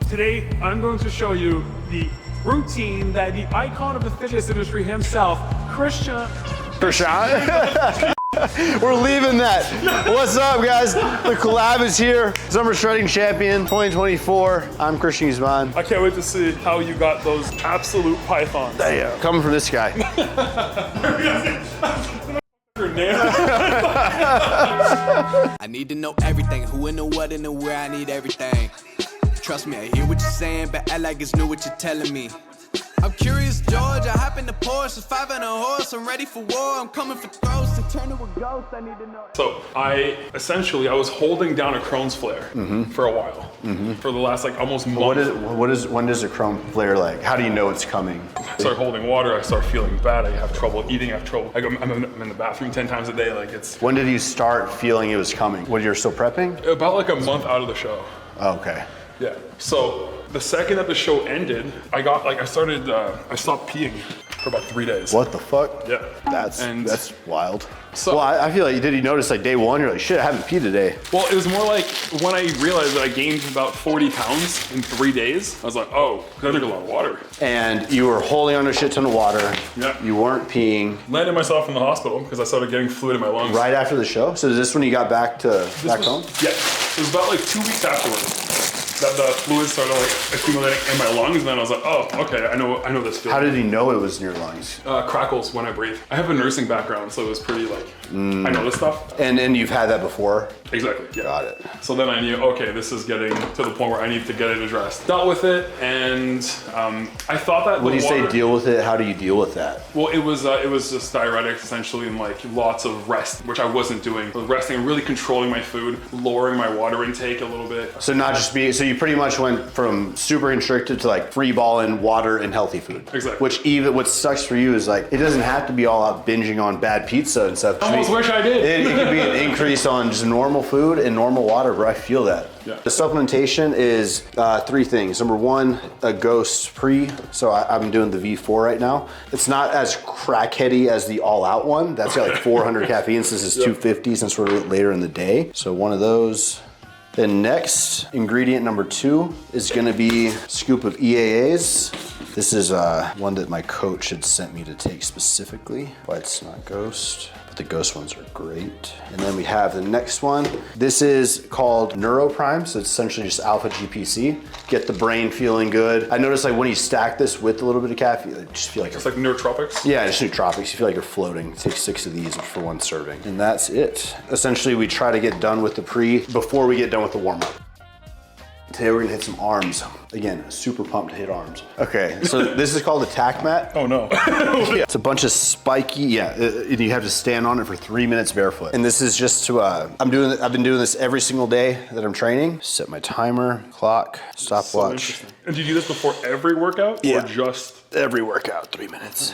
Today, I'm going to show you the routine that the icon of the fitness industry himself, Christian. We're leaving that. What's up, guys? The collab is here. Summer Shredding Champion 2024. I'm Christian Guzman. I can't wait to see how you got those absolute pythons. Damn. Coming from this guy. I need to know everything, who and the what and the where, I need everything. Trust me, I hear what you're saying, but act like it's new what you're telling me. I'm curious, George, I hop in the Porsche, 5 and a horse, I'm ready for war, I'm coming for throats, and turn to a ghost, I need to know. So I was holding down a Crohn's flare for a while, for the last like almost month. When does a Crohn's flare like? How do you know it's coming? I start holding water, I start feeling bad, I have trouble eating, I have trouble. Like I'm in the bathroom 10 times a day, like it's. When did you start feeling it was coming? When you're still prepping? About like a month out of the show. Oh, okay. Yeah, so the second that the show ended, I stopped peeing for about 3 days. What the fuck? Yeah. That's wild. So, well, I feel like, did you notice like day one, you're like, shit, I haven't peed today. Well, it was more like when I realized that I gained about 40 pounds in 3 days, I was like, oh, I drink a lot of water. And you were holding on to a shit ton of water. Yeah. You weren't peeing. Landed myself in the hospital because I started getting fluid in my lungs. Right after the show? So is this when you got back home? Yeah, it was about like 2 weeks afterwards that the fluid started like accumulating in my lungs, and then I was like, oh, okay, I know this feeling. How did he know it was in your lungs? Crackles when I breathe. I have a nursing background, so it was pretty like, I know this stuff. And you've had that before? Exactly, yeah. Got it. So then I knew, okay, this is getting to the point where I need to get it addressed. Dealt with it, and I thought that When you say deal with it, how do you deal with that? Well, it was just diuretics essentially, and like lots of rest, which I wasn't doing. I was resting, really controlling my food, lowering my water intake a little bit. So not just so you pretty much went from super constricted to like free balling water and healthy food. Exactly. Which even what sucks for you is like, it doesn't have to be all out binging on bad pizza and stuff. I almost wish I did. It could be an increase on just normal food and normal water, bro. I feel that. Yeah. The supplementation is 3 things. Number 1, a Ghost Pre. So I'm doing the V4 right now. It's not as crackheady as the All Out one. That's got like 400 caffeine. This is 250 since we're later in the day. So one of those. Then next, ingredient number 2 is gonna be a scoop of EAAs. This is one that my coach had sent me to take specifically. Why it's not Ghost, but the Ghost ones are great. And then we have the next one. This is called NeuroPrime, so it's essentially just alpha GPC. Get the brain feeling good. I noticed like when you stack this with a little bit of caffeine, I just feel like It's like nootropics? yeah, just nootropics. You feel like you're floating. Take 6 of these for 1 serving. And that's it. Essentially, we try to get done with the pre before we get done with the warm-up. Today we're gonna hit some arms. Again, super pumped to hit arms. Okay, so this is called a tack mat. Oh no. Yeah. It's a bunch of spiky, you have to stand on it for 3 minutes barefoot. And this is just to, I've been doing this every single day that I'm training. Set my timer, clock, stopwatch. And do you do this before every workout? Yeah. Or just? Every workout, 3 minutes.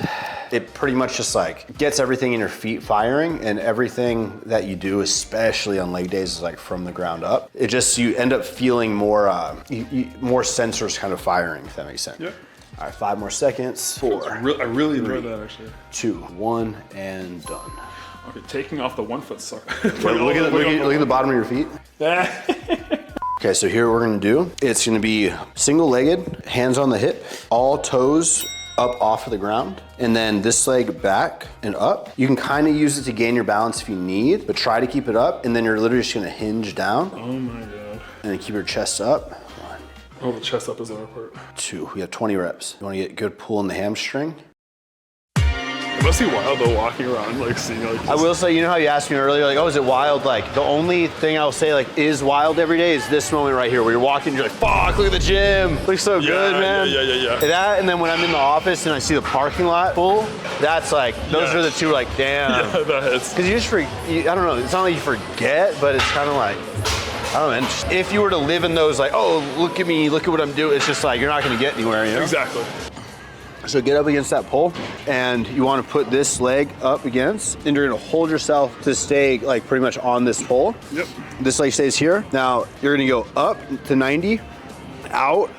It pretty much just like gets everything in your feet firing, and everything that you do, especially on leg days, is like from the ground up. It just, you end up feeling more, more sensors kind of firing, if that makes sense. Yep. All right, 5 more seconds. 4. I really enjoyed that actually. 2, 1, and done. Okay, taking off the 1 foot sucker. Look at the bottom of your feet. Okay, so here what we're gonna do, it's gonna be single-legged, hands on the hip, all toes up off of the ground, and then this leg back and up. You can kind of use it to gain your balance if you need, but try to keep it up, and then you're literally just gonna hinge down. Oh my God. And then keep your chest up. 1, Oh, the chest up is the other part. 2, we have 20 reps. You wanna get good pull in the hamstring. It must be wild though, walking around, like seeing like. I will say, you know how you asked me earlier, like, oh, is it wild? Like, the only thing I'll say, like, is wild every day is this moment right here where you're walking, you're like, fuck, look at the gym. Looks so good, man. Yeah. That, and then when I'm in the office and I see the parking lot full, that's like, those are the two, like, damn. Yeah, that hits. Because you just, I don't know, it's not like you forget, but it's kind of like, I don't know, man. If you were to live in those, like, oh, look at me, look at what I'm doing, it's just like, you're not gonna get anywhere, you know? Exactly. So get up against that pole, and you want to put this leg up against, and you're gonna hold yourself to stay like pretty much on this pole. Yep. This leg stays here. Now you're gonna go up to 90, out,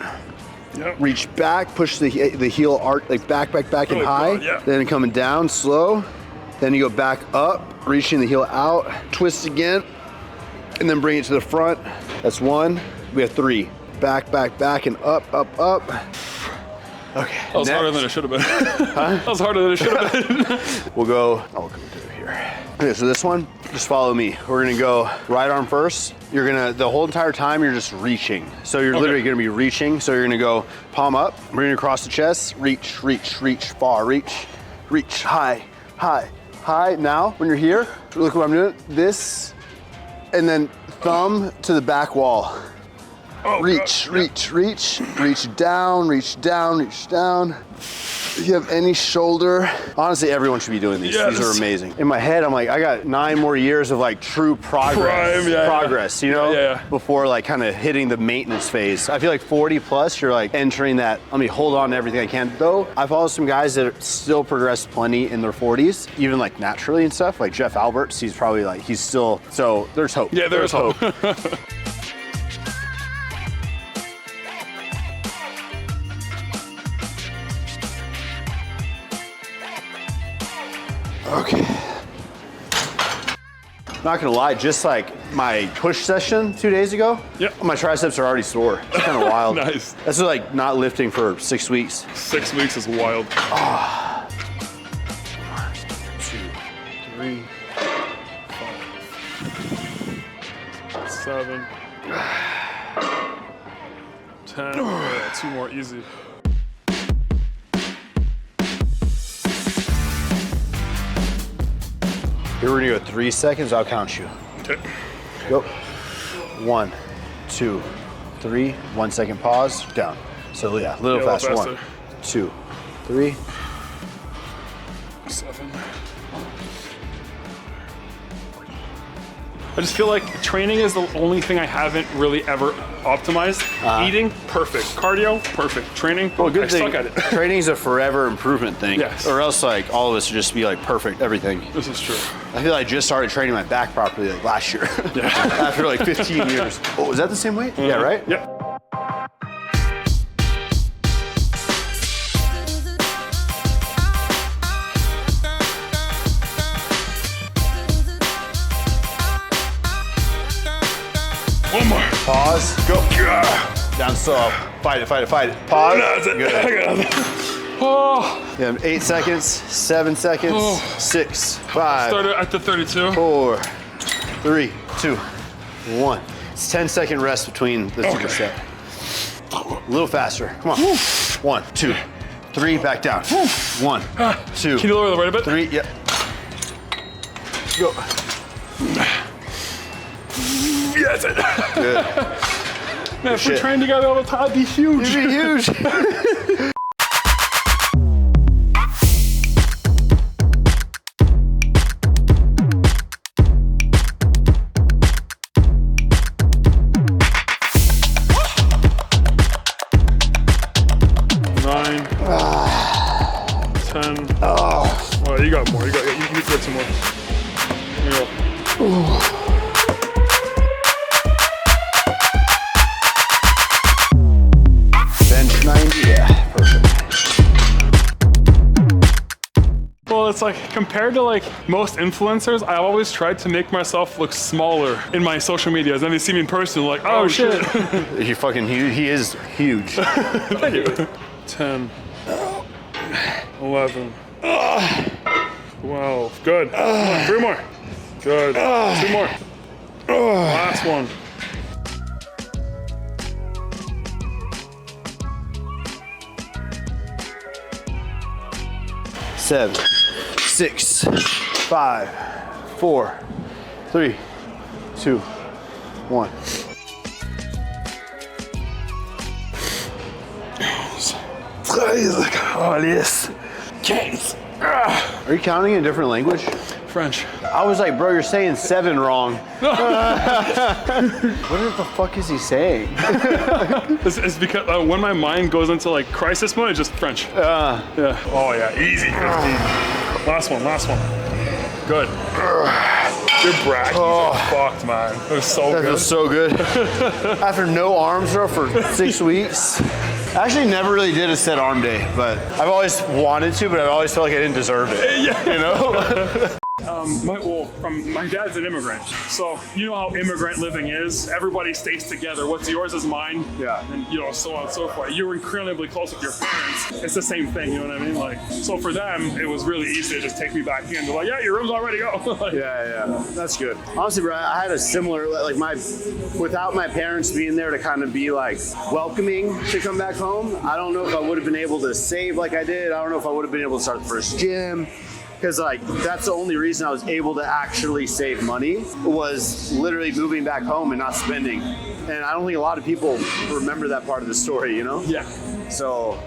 Yep. reach back, push the heel arc, like back and Oh, high. God, yeah. Then coming down slow. Then you go back up, reaching the heel out, twist again, and then bring it to the front. That's 1. We have 3. back, and up. Okay. That was harder than it should have been. Huh? That was harder than it should have been. We'll go do it here. Okay, so this one, just follow me. We're gonna go right arm first. You're gonna, the whole entire time, you're just reaching. So you're literally gonna be reaching. So you're gonna go palm up, bring it across the chest, reach, far, reach, high. Now, when you're here, look what I'm doing. This, and then thumb to the back wall. Oh, reach down. If you have any shoulder, honestly, everyone should be doing these. Yes. These are amazing. In my head, I'm like, I got 9 more years of like true progress, you know, before like kind of hitting the maintenance phase. I feel like 40 plus, you're like entering that, let me hold on to everything I can. Though I follow some guys that still progress plenty in their 40s, even like naturally and stuff, like Jeff Alberts, he's probably like, he's still, so there's hope. Yeah, there's hope. Okay. Not gonna lie, just like my push session 2 days ago, my triceps are already sore. It's kind of wild. Nice. That's like not lifting for 6 weeks. 6 weeks is wild. 1, 2, 3, 5, 7, 10. Yeah, 2 more, easy. Here we're gonna go 3 seconds, I'll count you. Okay. Go. 1, 2, 3, 1 second pause, down. So yeah, a little faster. 1, 2, 3. 7. I just feel like training is the only thing I haven't really ever optimized. Eating, perfect. Cardio, perfect. Training, well, good I thing. suck at it. Training's a forever improvement thing. Yes. Or else like all of us would just be like perfect everything. This is true. I feel like I just started training my back properly like last year. Yeah. After like 15 years. Oh, is that the same weight? Yeah, right? Yep. One more. Pause. Go. Down slow. Fight it. Pause. That's it. Good. I got it. Oh. Yeah, 8 seconds, 7 seconds, 6, 5, Started at the 32. 4, 3, 2, 1. It's 10-second rest between the superset. A little faster. Come on. 1, 2, 3, back down. 1, 2. Can you lower the right a bit? 3, yep. Go. Yes. Good. Man, if we train together all the time, it'd be huge. It'd be huge. Oh, you got more. You can get some more. Here you go. Ooh. Bench 90, yeah, perfect. Well, it's like compared to like most influencers, I've always tried to make myself look smaller in my social medias. And they see me in person, like, oh shit. He fucking he is huge. Thank you. 10, 11, 12. Good. Come on, 3 more. Good. 2 more. Last one. Seven, 6, 5, 4, 3, 2, 1. Oh, yes. Are you counting in a different language? French. I was like, bro, you're saying 7 wrong. What the fuck is he saying? It's because when my mind goes into like crisis mode, it's just French. Yeah. Oh yeah, easy. 15. Last one. Good. Your bracket is fucked, man. It was so That good. feels so good. After no arms bro for 6 weeks. I actually never really did a set arm day, but I've always wanted to, but I've always felt like I didn't deserve it. Yeah. You know? From my dad's an immigrant, so you know how immigrant living is. Everybody stays together. What's yours is mine. Yeah. And you know, so on and so forth. You're incredibly close with your parents. It's the same thing. You know what I mean? Like, so for them, it was really easy to just take me back in. They're like, yeah, your room's all ready to go. Like, Yeah, that's good. Honestly, bro, I had a similar, like without my parents being there to kind of be like welcoming to come back home, I don't know if I would have been able to save like I did. I don't know if I would have been able to start the first gym. Because like that's the only reason I was able to actually save money was literally moving back home and not spending. And I don't think a lot of people remember that part of the story, you know? Yeah. So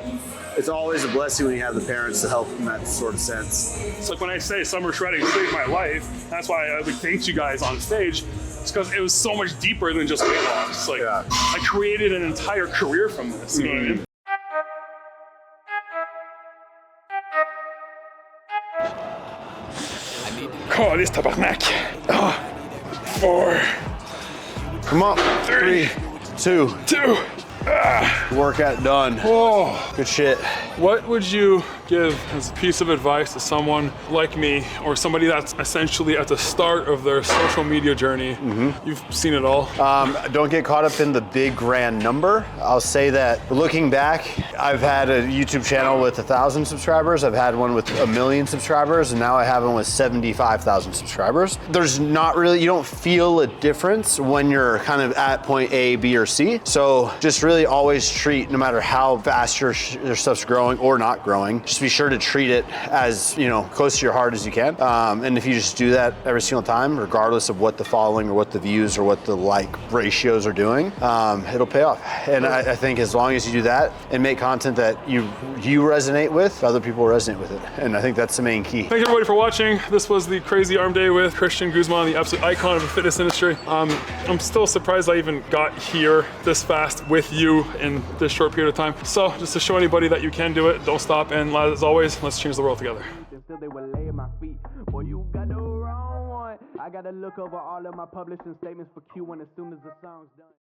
it's always a blessing when you have the parents to help in that sort of sense. It's like when I say summer shredding saved my life, that's why I thanked you guys on stage. It's because it was so much deeper than just weight loss. Like, I created an entire career from this, you know what I mean? Oh, this tabarnak. 4. Come on. 3, 2. 2. Workout done. Oh. Good shit. What would you give as a piece of advice to someone like me or somebody that's essentially at the start of their social media journey? You've seen it all. Don't get caught up in the big grand number. I'll say that looking back, I've had a YouTube channel with 1,000 subscribers. I've had one with 1 million subscribers, and now I have one with 75,000 subscribers. There's not really, you don't feel a difference when you're kind of at point A, B, or C. So just really always treat, no matter how fast your stuff's growing or not growing, just be sure to treat it as, you know, close to your heart as you can. And if you just do that every single time, regardless of what the following or what the views or what the like ratios are doing, it'll pay off. And I think as long as you do that and make content that you resonate with, other people will resonate with it. And I think that's the main key. Thank you everybody for watching. This was the Crazy Arm Day with Christian Guzman, the absolute icon of the fitness industry. I'm still surprised I even got here this fast with you in this short period of time. So just to show anybody that you can do it, don't stop, and as always, let's change the world together. Still they would lay at my feet. Boy, you got the wrong one. I gotta look over all of my publishing statements for Q1 as soon as the song's done.